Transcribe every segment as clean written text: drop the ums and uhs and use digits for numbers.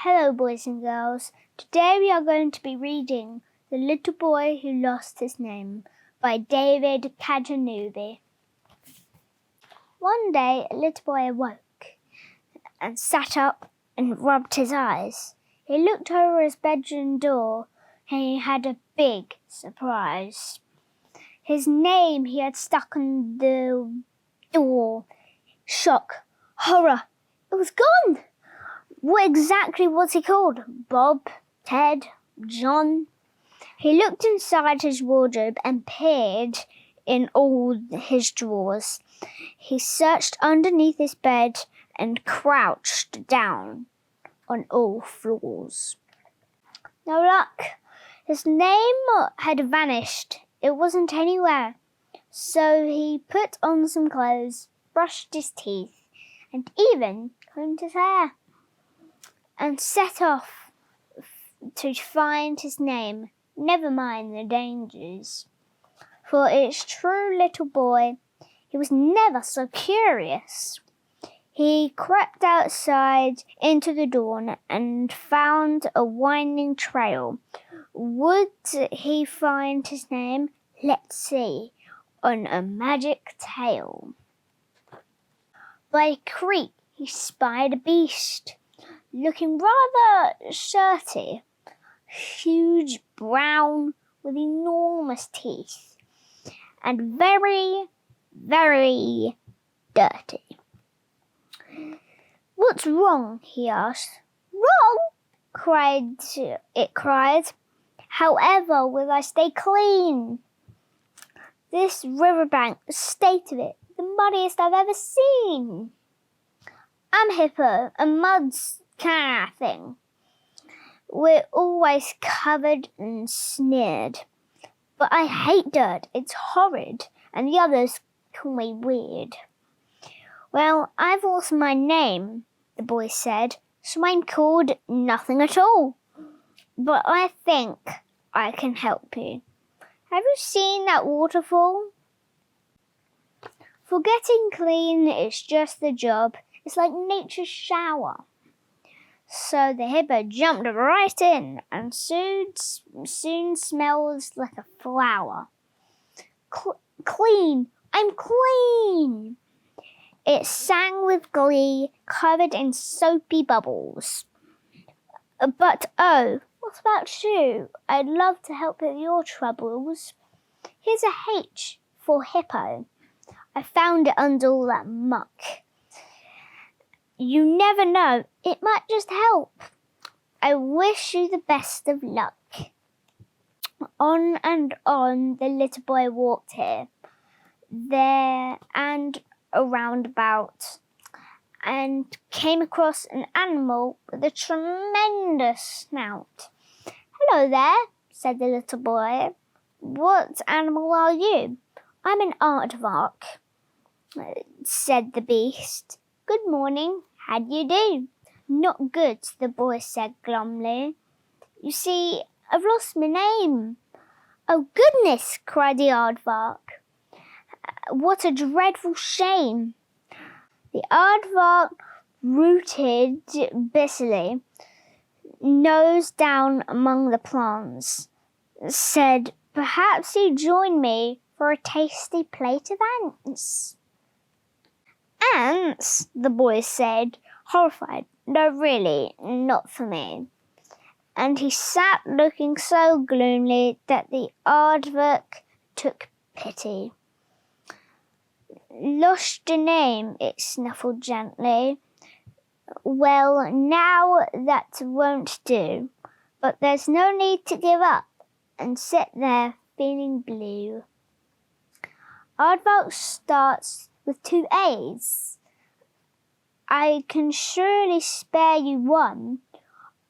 Hello, boys and girls. Today we are going to be reading The Little Boy Who Lost His Name by David Cadji-Newby. One day, a little boy awoke and sat up and rubbed his eyes. He looked over his bedroom door and he had a big surprise. His name he had stuck on the door. Shock, horror, it was gone! What exactly was he called? Bob? Ted? John? He looked inside his wardrobe and peered in all his drawers. He searched underneath his bed and crouched down on all floors. No luck. His name had vanished. It wasn't anywhere. So he put on some clothes, brushed his teeth, and even combed his hair, and set off to find his name, never mind the dangers. For its true little boy, he was never so curious. He crept outside into the dawn and found a winding trail. Would he find his name? Let's see, on a magic tale. By a creek he spied a beast, looking rather shirty, huge, brown, with enormous teeth, and very, very dirty. What's wrong? He asked. Wrong? It cried. However, will I stay clean? This riverbank, the state of it, the muddiest I've ever seen. I'm Hippo, a mud's kind of thing. We're always covered and smeared. But I hate dirt, it's horrid, and the others call me weird. Well, I've lost my name, the boy said, so I'm called nothing at all. But I think I can help you. Have you seen that waterfall? For getting clean is just the job. It's like nature's shower. So the hippo jumped right in and soon smells like a flower. Clean! I'm clean! It sang with glee, covered in soapy bubbles. But oh, what about you? I'd love to help with your troubles. Here's a H for hippo. I found it under all that muck. You never know, it might just help. I wish you the best of luck. On and on the little boy walked here, there, and around about, and came across an animal with a tremendous snout. Hello there, said the little boy. What animal are you? I'm an aardvark, said the beast. Good morning. How do you do? Not good, the boy said glumly. You see, I've lost my name. Oh, goodness, cried the aardvark. What a dreadful shame. The aardvark rooted busily, nose down among the plants, said, perhaps you join me for a tasty plate of ants. Ants, the boy said, horrified. No, really, not for me. And he sat looking so gloomily that the aardvark took pity. Lost your name, it snuffled gently. Well, now that won't do, but there's no need to give up and sit there feeling blue. Aardvark starts with 2 A's. I can surely spare you one.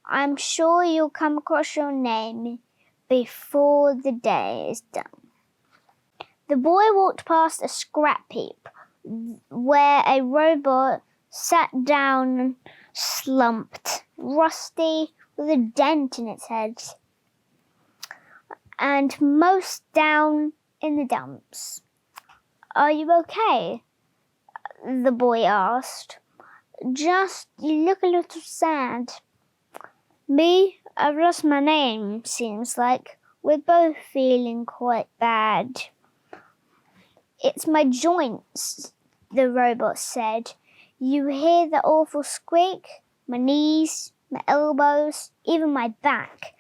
I'm sure you'll come across your name before the day is done. The boy walked past a scrap heap where a robot sat down, slumped, rusty, with a dent in its head, and most down in the dumps. Are you okay? The boy asked. Just, you look a little sad. Me, I've lost my name, seems like. We're both feeling quite bad. It's my joints, the robot said. You hear the awful squeak? My knees, my elbows, even my back.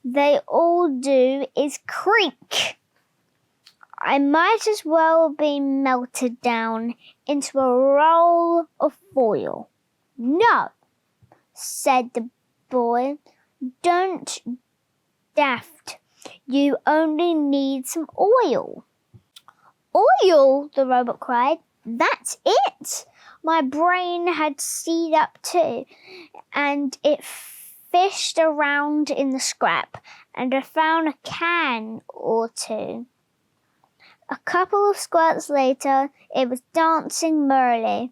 They all do is creak. I might as well be melted down into a roll of foil. No, said the boy. Don't daft. You only need some oil. Oil, the robot cried. That's it. My brain had seized up too, and it fished around in the scrap, and I found a can or two. A couple of squirts later, it was dancing merrily.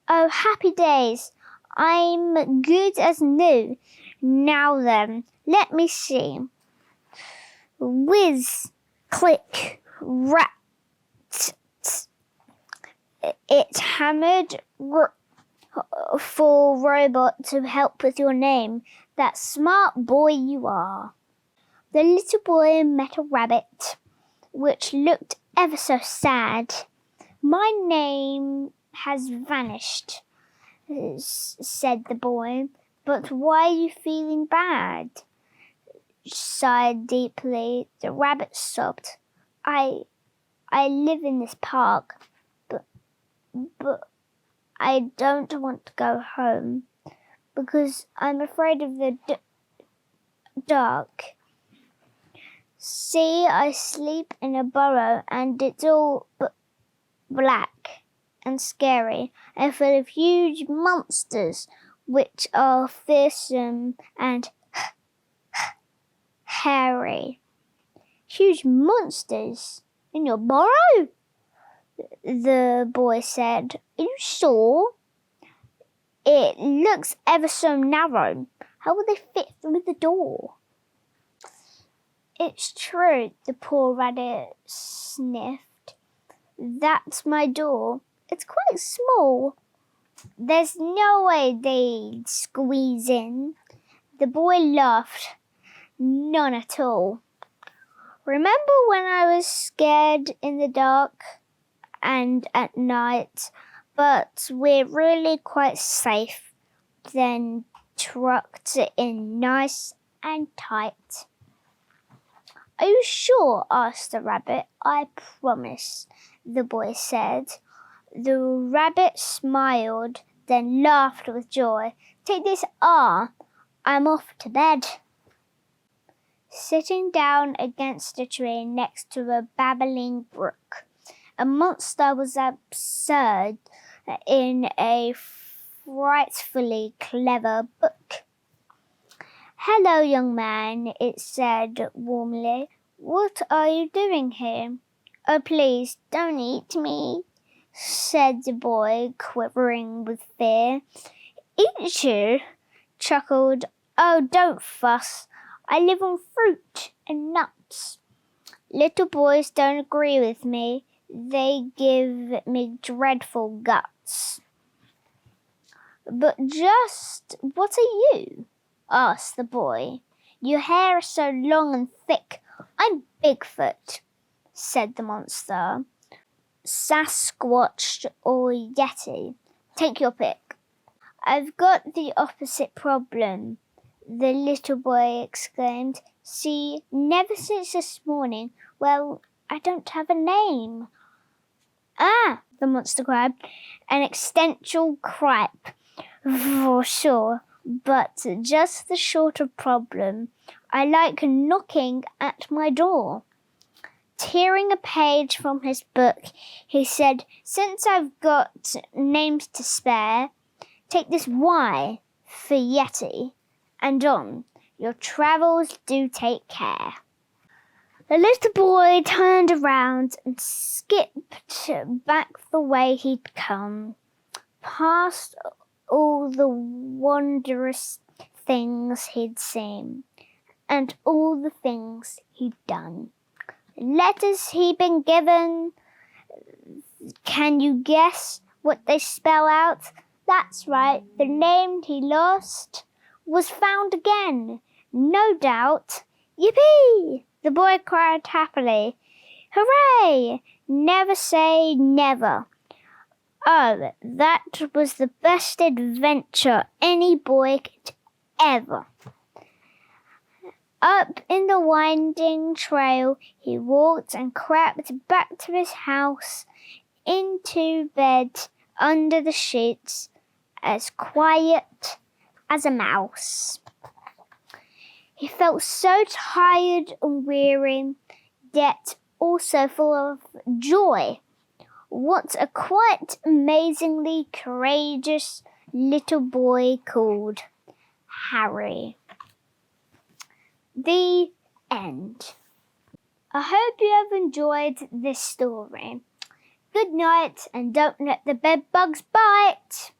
Oh, happy days! I'm good as new. Now then, let me see. Whiz, click, rat. It hammered for robot to help with your name. That smart boy you are. The little boy met a rabbit, which looked ever so sad. My name has vanished, said the boy. But why are you feeling bad? Sighed deeply. The rabbit sobbed. I live in this park, but I don't want to go home because I'm afraid of the dark. See, I sleep in a burrow and it's all black and scary and full of huge monsters which are fearsome and hairy. Huge monsters in your burrow? The boy said. Are you sure? It looks ever so narrow. How will they fit through the door? It's true, the poor rabbit sniffed. That's my door. It's quite small. There's no way they'd squeeze in. The boy laughed. None at all. Remember when I was scared in the dark and at night, but we're really quite safe, then tucked in nice and tight. Are you sure? Asked the rabbit. I promise, the boy said. The rabbit smiled, then laughed with joy. Take this I'm off to bed. Sitting down against a tree next to a babbling brook, a monster was absurd in a frightfully clever book. Hello, young man, it said warmly. What are you doing here? Oh, please, don't eat me, said the boy, quivering with fear. Eat you? Chuckled. Oh, don't fuss. I live on fruit and nuts. Little boys don't agree with me. They give me dreadful guts. But just what are you? Asked the boy. Your hair is so long and thick. I'm Bigfoot, said the monster. Sasquatch or Yeti. Take your pick. I've got the opposite problem, the little boy exclaimed. See, never since this morning, well, I don't have a name. Ah, the monster cried, an existential gripe, for sure, but just the sort of problem I like knocking at my door. Tearing a page from his book, he said, since I've got names to spare, take this Y for Yeti, and on your travels do take care. The little boy turned around and skipped back the way he'd come, past all the wondrous things he'd seen, and all the things he'd done. Letters he'd been given. Can you guess what they spell out? That's right, the name he lost was found again. No doubt. Yippee! The boy cried happily. Hooray! Never say never. Oh, that was the best adventure any boy could ever. Up in the winding trail he walked and crept back to his house, into bed under the sheets, as quiet as a mouse. He felt so tired and weary, yet also full of joy. What a quite amazingly courageous little boy called Harry. The end. I hope you have enjoyed this story. Good night, and don't let the bed bugs bite.